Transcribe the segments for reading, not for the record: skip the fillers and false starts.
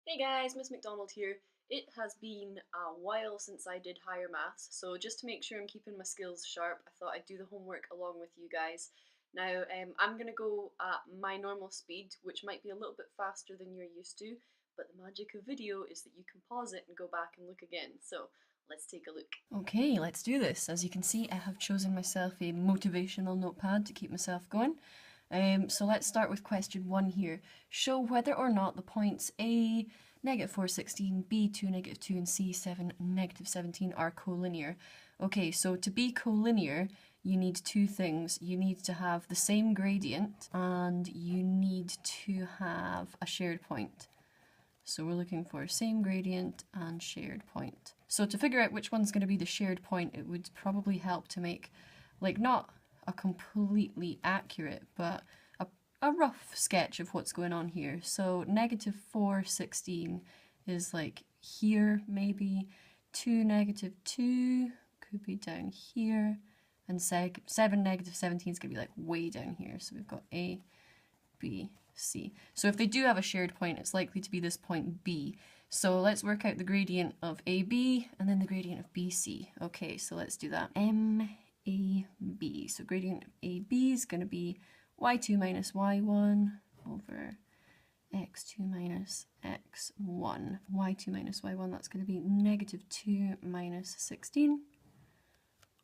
Hey guys, Miss McDonald here. It has been a while since I did higher maths, so just to make sure I'm keeping my skills sharp, I thought I'd do the homework along with you guys. Now, I'm going to go at my normal speed, which might be a little bit faster than you're used to, but the magic of video is that you can pause it and go back and look again. So let's take a look. Okay, let's do this. As you can see, I have chosen myself a motivational notepad to keep myself going. So let's start with question 1 here. Show whether or not the points A, -4, 16, B, 2, -2, and C, 7, -17 are collinear. Okay, so to be collinear, you need two things. You need to have the same gradient and you need to have a shared point. So we're looking for same gradient and shared point. So to figure out which one's going to be the shared point, it would probably help to make, like, not a completely accurate, but a rough sketch of what's going on here. So -4, 16 is like here, maybe. 2, -2 could be down here. And 7, -17 is going to be like way down here. So we've got A, B, C. So if they do have a shared point, it's likely to be this point B. So let's work out the gradient of AB and then the gradient of BC. Okay, so let's do that. AB. So gradient of AB is going to be y2 minus y1 over x2 minus x1. y2 minus y1, that's going to be -2 minus 16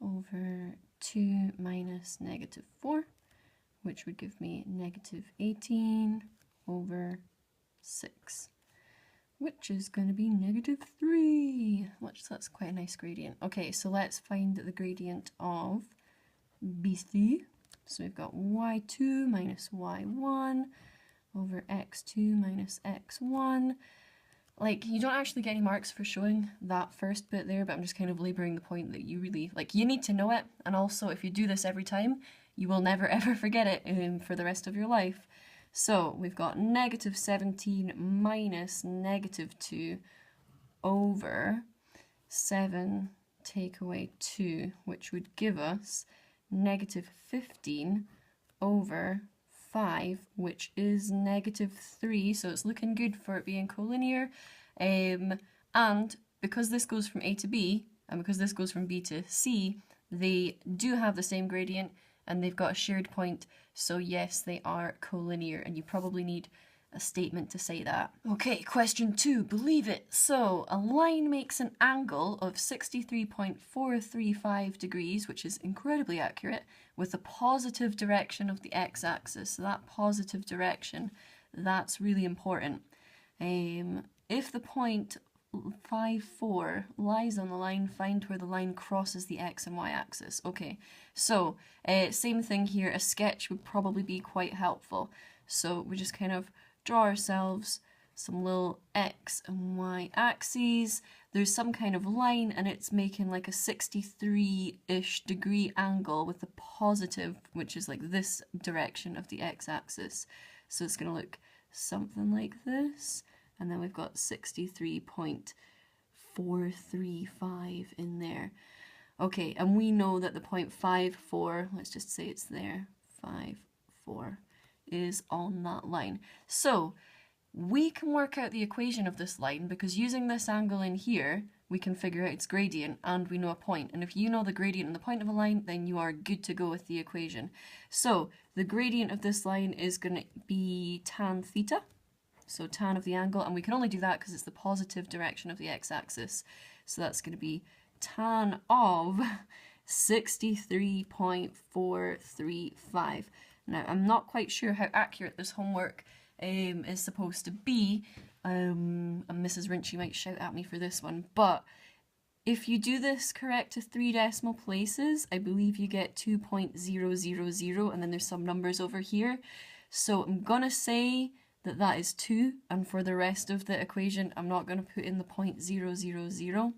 over 2 minus -4, which would give me -18 over 6, which is going to be -3, which that's quite a nice gradient. Okay, so let's find the gradient of BC. So we've got y2 minus y1 over x2 minus x1. Like, you don't actually get any marks for showing that first bit there, but I'm just kind of laboring the point that you really, like, you need to know it, and also if you do this every time, you will never ever forget it for the rest of your life. So we've got -17 minus -2 over 7 take away 2, which would give us -15 over 5, which is -3, so it's looking good for it being collinear. And because this goes from A to B, and because this goes from B to C, they do have the same gradient, and they've got a shared point, so yes, they are collinear, and you probably need a statement to say that. Okay, question 2, believe it. So, a line makes an angle of 63.435 degrees, which is incredibly accurate, with the positive direction of the x-axis. So that positive direction, that's really important. If the point 5, 4 lies on the line, find where the line crosses the x and y axis. Okay, so same thing here, a sketch would probably be quite helpful. So we just kind of draw ourselves some little x and y axes. There's some kind of line and it's making like a 63-ish degree angle with the positive, which is like this direction of the x-axis. So it's going to look something like this. And then we've got 63.435 in there. Okay, and we know that the point 5, 4, let's just say it's there, 5, 4, is on that line. So we can work out the equation of this line because using this angle in here, we can figure out its gradient and we know a point. And if you know the gradient and the point of a line, then you are good to go with the equation. So the gradient of this line is going to be tan theta. So tan of the angle, and we can only do that because it's the positive direction of the x-axis. So that's going to be tan of 63.435. Now, I'm not quite sure how accurate this homework is supposed to be, and Mrs. Rinchy might shout at me for this one, but if you do this correct to 3 decimal places, I believe you get 2.000, and then there's some numbers over here. So I'm gonna say that that is 2, and for the rest of the equation, I'm not gonna put in the 0.000.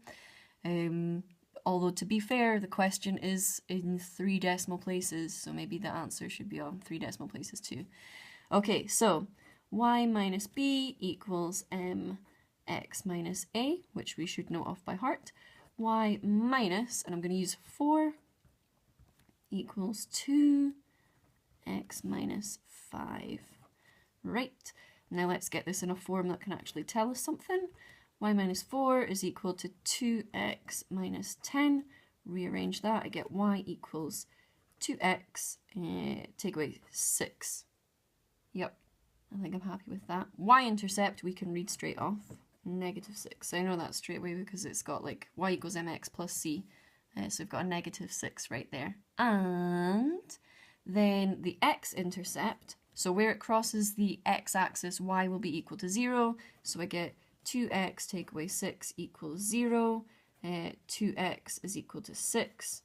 Although, to be fair, the question is in 3 decimal places, so maybe the answer should be on 3 decimal places too. Okay, so y minus b equals mx minus a, which we should know off by heart. Y minus, and I'm going to use 4, equals 2x minus 5. Right, Now let's get this in a form that can actually tell us something. Y minus 4 is equal to 2x minus 10. Rearrange that, I get y equals 2x, take away 6. Yep, I think I'm happy with that. Y-intercept we can read straight off. Negative 6. I know that straight away because it's got like y equals mx plus c. So we've got a negative 6 right there. And then the x-intercept, so where it crosses the x-axis, y will be equal to 0. So I get 2x take away 6 equals 0. 2x is equal to 6.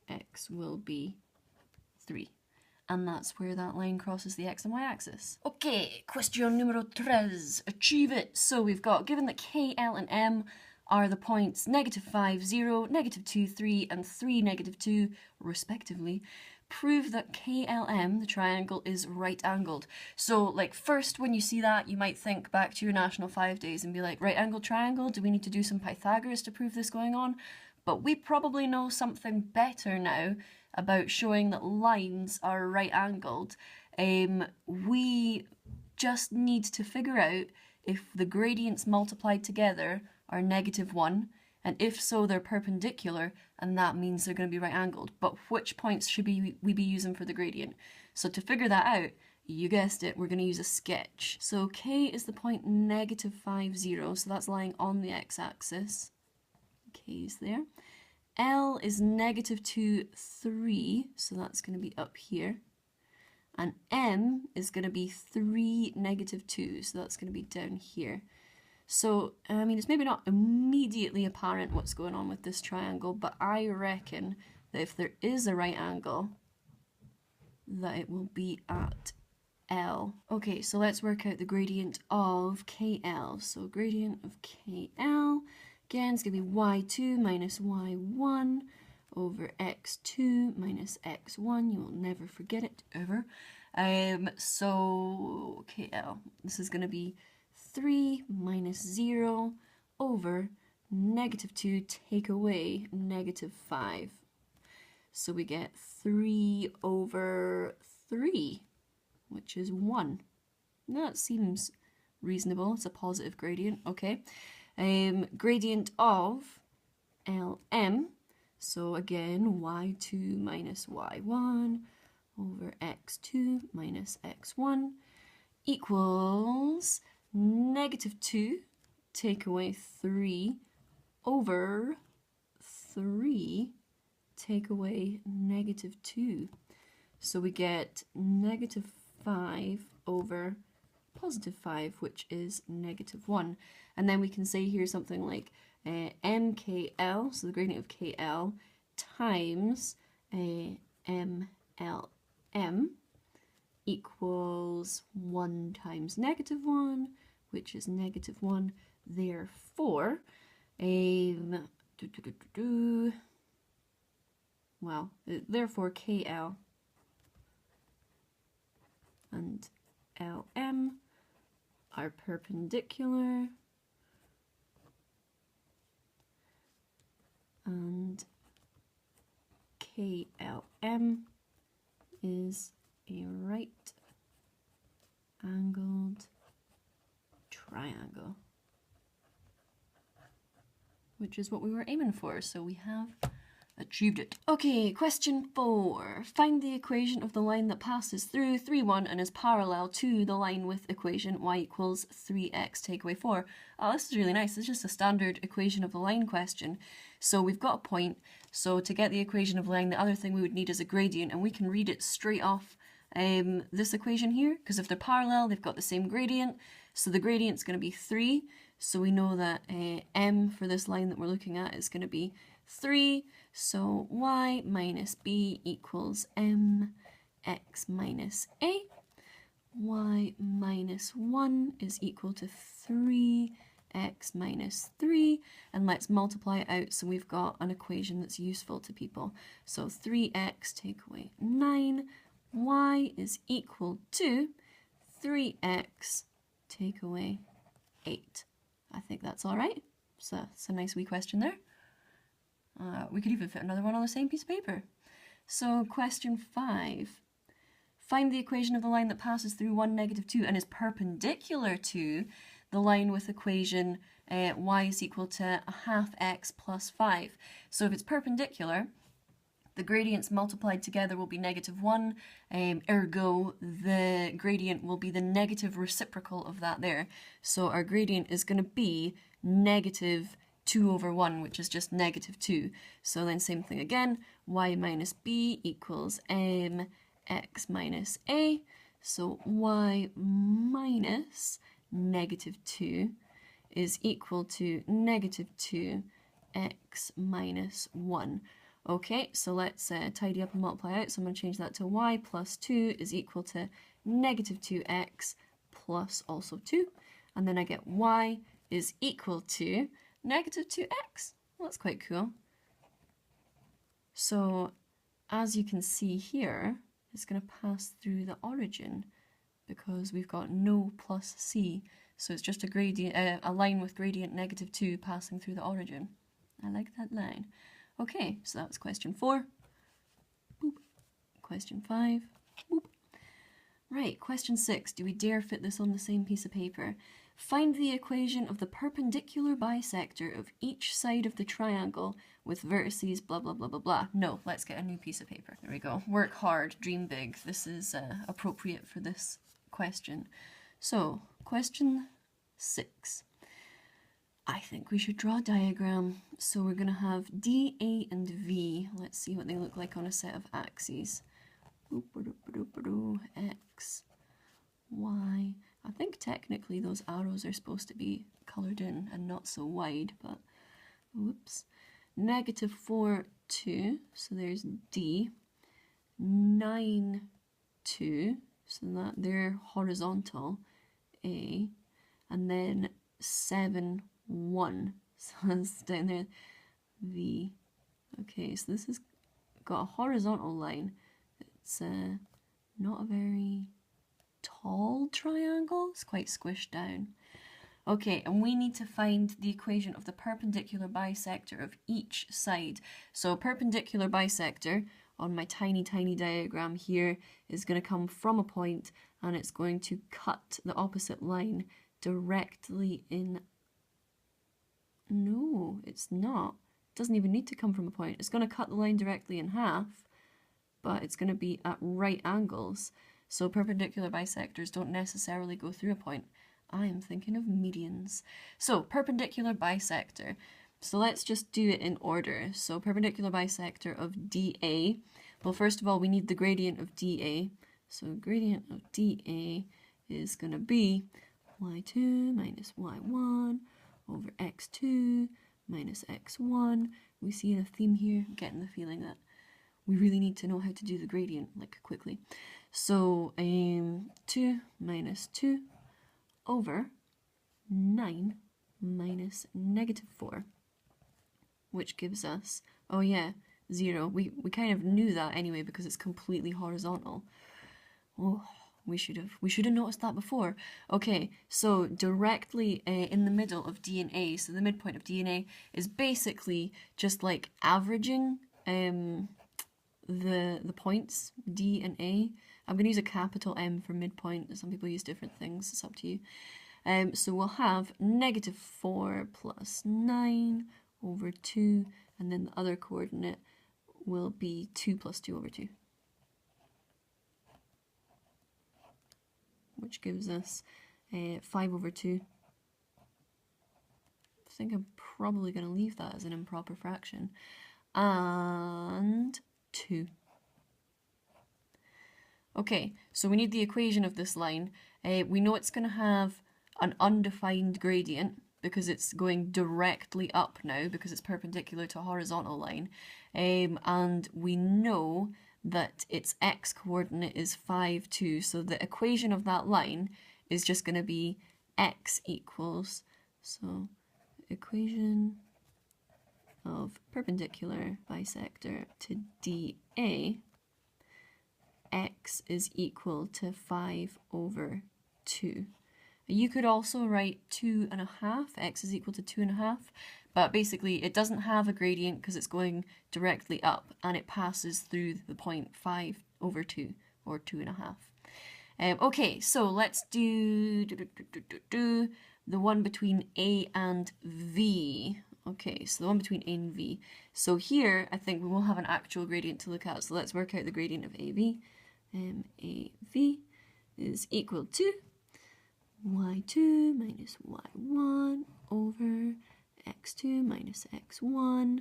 X will be 3. And that's where that line crosses the x and y axis. Okay, question numero 3. Achieve it. So we've got, given that k, l, and m are the points negative 5, 0, negative 2, 3, and 3, negative 2, respectively, prove that KLM, the triangle, is right angled. So, like, first, when you see that, you might think back to your National 5 days and be like, right angled triangle, do we need to do some Pythagoras to prove this going on? But we probably know something better now about showing that lines are right angled. We just need to figure out if the gradients multiplied together are negative 1, and if so, they're perpendicular, and that means they're going to be right angled. But which points should we be using for the gradient? So to figure that out, you guessed it, we're going to use a sketch. So K is the point negative 5, 0, so that's lying on the x-axis. K is there. L is negative 2, 3, so that's going to be up here. And M is going to be 3, negative 2, so that's going to be down here. So, I mean, it's maybe not immediately apparent what's going on with this triangle, but I reckon that if there is a right angle, that it will be at L. Okay, so let's work out the gradient of KL. So gradient of KL, again, is going to be y2 minus y1 over x2 minus x1. You will never forget it, ever. So KL, this is going to be 3 minus 0 over negative 2 take away negative 5. So we get 3 over 3, which is 1. That seems reasonable. It's a positive gradient, okay. Gradient of LM, so again, y2 minus y1 over x2 minus x1 equals negative 2 take away 3 over 3 take away negative 2. So we get negative 5 over positive 5, which is negative 1. And then we can say here something like MKL, so the gradient of KL, times MLM equals 1 times negative 1, which is negative 1. Therefore, therefore KL and LM are perpendicular, and KLM is a right angled triangle, which is what we were aiming for, so we have achieved it. Okay, question 4. Find the equation of the line that passes through 3, 1 and is parallel to the line with equation y equals 3x take away 4. Oh, this is really nice. This is just a standard equation of the line question. So we've got a point. So to get the equation of the line, the other thing we would need is a gradient, and we can read it straight off this equation here, because if they're parallel, they've got the same gradient. So the gradient's going to be 3. So we know that m for this line that we're looking at is going to be 3. So y minus b equals mx minus a. Y minus 1 is equal to 3x minus 3. And let's multiply it out so we've got an equation that's useful to people. So 3x take away 9. Y is equal to 3x take away 8. I think that's all right. So it's a nice wee question there. We could even fit another one on the same piece of paper. So question 5. Find the equation of the line that passes through 1, -2 and is perpendicular to the line with equation y is equal to 1/2 x plus 5. So if it's perpendicular, the gradients multiplied together will be -1, ergo the gradient will be the negative reciprocal of that there. So our gradient is going to be -2/1, which is just -2. So then same thing again, y minus b equals mx minus a. So y minus -2 is equal to -2x minus 1. Okay, so let's tidy up and multiply out. So I'm going to change that to y plus 2 is equal to -2x plus also 2. And then I get y is equal to -2x. Well, that's quite cool. So as you can see here, it's going to pass through the origin because we've got no plus c. So it's just a gradient, a line with gradient -2 passing through the origin. I like that line. Okay, so that was question 4. Boop. Question 5. Boop. Right, question 6. Do we dare fit this on the same piece of paper? Find the equation of the perpendicular bisector of each side of the triangle with vertices blah blah blah blah blah. No, let's get a new piece of paper. There we go. Work hard, dream big. This is appropriate for this question. So, question 6. I think we should draw a diagram. So we're going to have DA and V. Let's see what they look like on a set of axes. X, Y. I think technically those arrows are supposed to be coloured in and not so wide, but whoops. -4, 2. So there's D. 9, 2. So that they're horizontal. A. And then 7, 1. So that's down there. V. Okay, so this has got a horizontal line. It's not a very tall triangle. It's quite squished down. Okay, and we need to find the equation of the perpendicular bisector of each side. So perpendicular bisector on my tiny diagram here is going to come from a point and it's going to cut the opposite line directly in. No, it's not. It doesn't even need to come from a point. It's going to cut the line directly in half, but it's going to be at right angles. So perpendicular bisectors don't necessarily go through a point. I am thinking of medians. So perpendicular bisector. So let's just do it in order. So perpendicular bisector of DA. Well, first of all, we need the gradient of DA. So gradient of DA is going to be y2 minus y1 over x2 minus x1. We see a theme here. I'm getting the feeling that we really need to know how to do the gradient like quickly. So 2 minus 2 over 9 minus -4, which gives us, oh yeah, 0. We kind of knew that anyway because it's completely horizontal. Oh, we should have noticed that before. Okay, so directly in the middle of D and A, so the midpoint of D and A is basically just like averaging the points D and A. I'm going to use a capital M for midpoint. Some people use different things. It's up to you. So we'll have -4 plus 9 over 2, and then the other coordinate will be 2 plus 2 over 2. Which gives us 5 over 2. I think I'm probably going to leave that as an improper fraction. And 2. Okay, so we need the equation of this line. We know it's going to have an undefined gradient because it's going directly up now because it's perpendicular to a horizontal line. And we know that its x-coordinate is 5, 2. So the equation of that line is just going to be x equals, so equation of perpendicular bisector to DA, x is equal to 5 over 2. You could also write 2.5, x is equal to 2.5, but basically it doesn't have a gradient because it's going directly up and it passes through the point 5 over 2, or 2.5. Okay, so let's do the one between A and V. Okay, so the one between A and V. So here, I think we will have an actual gradient to look at. So let's work out the gradient of AV. AV is equal to y2 minus y1 over x2 minus x1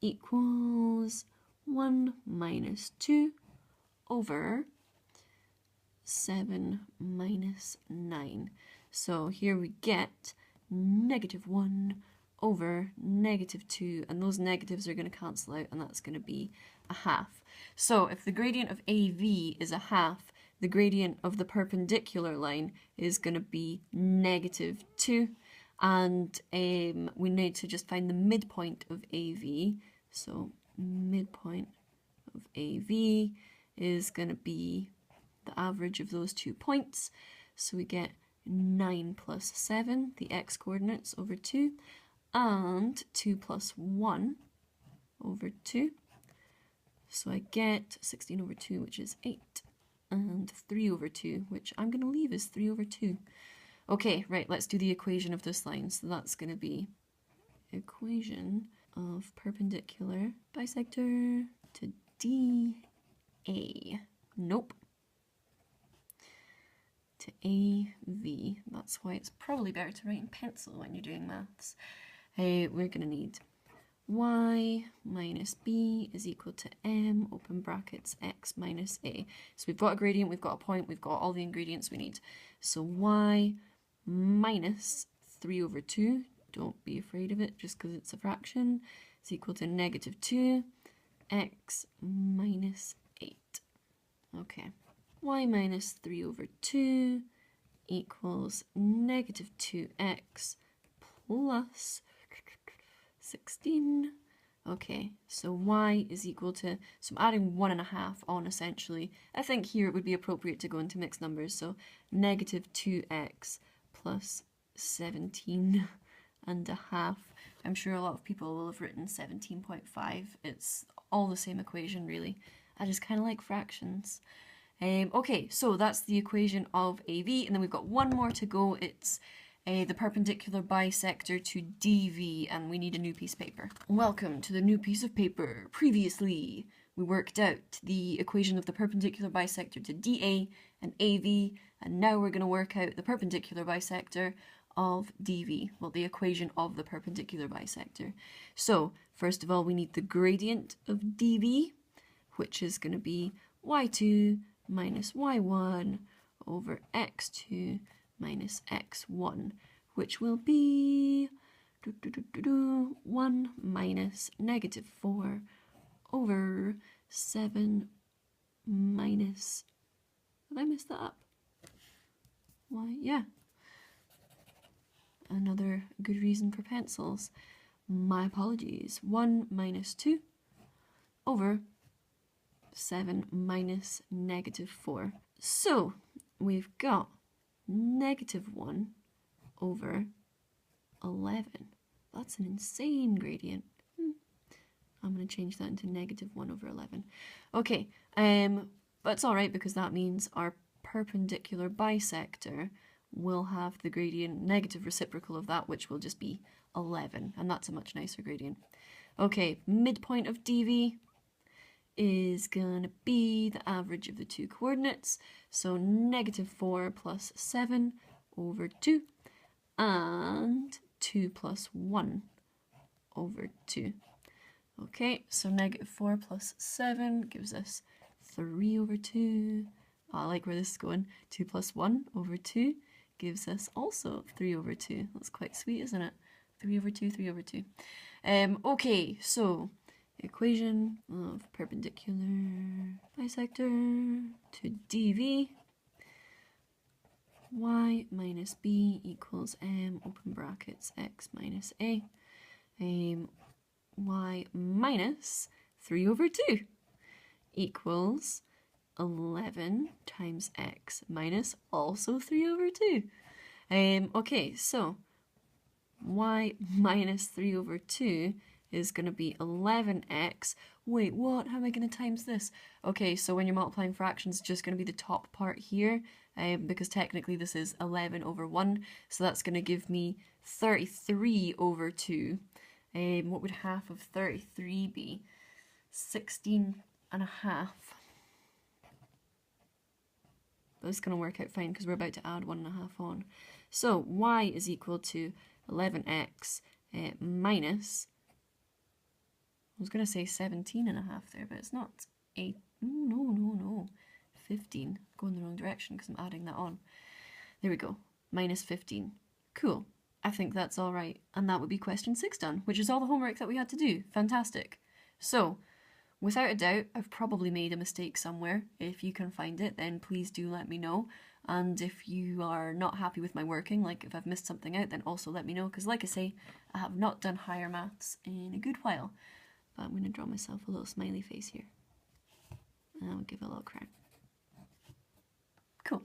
equals 1 minus 2 over 7 minus 9. So here we get -1 over -2, and those negatives are going to cancel out, and that's going to be a half. So if the gradient of AV is a half, the gradient of the perpendicular line is going to be -2, and we need to just find the midpoint of AV. So midpoint of AV is going to be the average of those 2 points. So we get 9 plus 7, the x coordinates, over 2, and 2 plus 1 over 2. So I get 16 over 2, which is 8, and 3 over 2, which I'm going to leave as 3 over 2. Okay, right, let's do the equation of this line. So that's going to be equation of perpendicular bisector to DA. Nope. To AV. That's why it's probably better to write in pencil when you're doing maths. We're going to need y minus b is equal to m, open brackets, x minus a. So we've got a gradient, we've got a point, we've got all the ingredients we need. So y minus 3 over 2, don't be afraid of it just because it's a fraction, is equal to -2, x minus 8. Okay. Y minus 3 over 2 equals -2x plus 16. Okay, so y is equal to, so I'm adding 1.5 on essentially. I think here it would be appropriate to go into mixed numbers, so -2x plus 17.5. I'm sure a lot of people will have written 17.5. It's all the same equation really. I just kind of like fractions. Okay, so that's the equation of AV, and then we've got one more to go. It's the perpendicular bisector to DV, and we need a new piece of paper. Welcome to the new piece of paper. Previously, we worked out the equation of the perpendicular bisector to DA and AV, and now we're going to work out the perpendicular bisector of DV, well, the equation of the perpendicular bisector. So, first of all, we need the gradient of DV, which is going to be y2 minus y1 over x2 minus x1, which will be 1 minus -4 over 7 minus, did I mess that up? Why, yeah. Another good reason for pencils. My apologies. 1 minus 2 over 7 minus -4. So we've got -1 over 11. That's an insane gradient. I'm going to change that into -1 over 11. Okay, but it's alright because that means our perpendicular bisector will have the gradient negative reciprocal of that, which will just be 11, and that's a much nicer gradient. Okay, midpoint of DV is gonna be the average of the two coordinates, so -4 plus 7 over 2, and 2 plus 1 over 2. Okay, so -4 plus 7 gives us 3 over 2. Oh, I like where this is going. 2 plus 1 over 2 gives us also 3 over 2. That's quite sweet, isn't it? 3 over 2, 3 over 2. Okay, so equation of perpendicular bisector to DV. Y minus b equals m, open brackets, x minus a. Y minus 3 over 2 equals 11 times x minus also 3 over 2. Okay, so y minus 3 over 2 is going to be 11x. Wait, what? How am I going to times this? Okay, so when you're multiplying fractions, it's just going to be the top part here, because technically this is 11 over 1, so that's going to give me 33 over 2. What would half of 33 be? 16 and a half. But it's going to work out fine because we're about to add 1.5 on. So y is equal to 11x minus, I was going to say 17 and a half there, but it's not 8. No. 15. Going the wrong direction because I'm adding that on. There we go. Minus 15. Cool. I think that's all right. And that would be question 6 done, which is all the homework that we had to do. Fantastic. So, without a doubt, I've probably made a mistake somewhere. If you can find it, then please do let me know. And if you are not happy with my working, like if I've missed something out, then also let me know. Because like I say, I have not done higher maths in a good while. But I'm going to draw myself a little smiley face here. And I'll give it a little crown. Cool.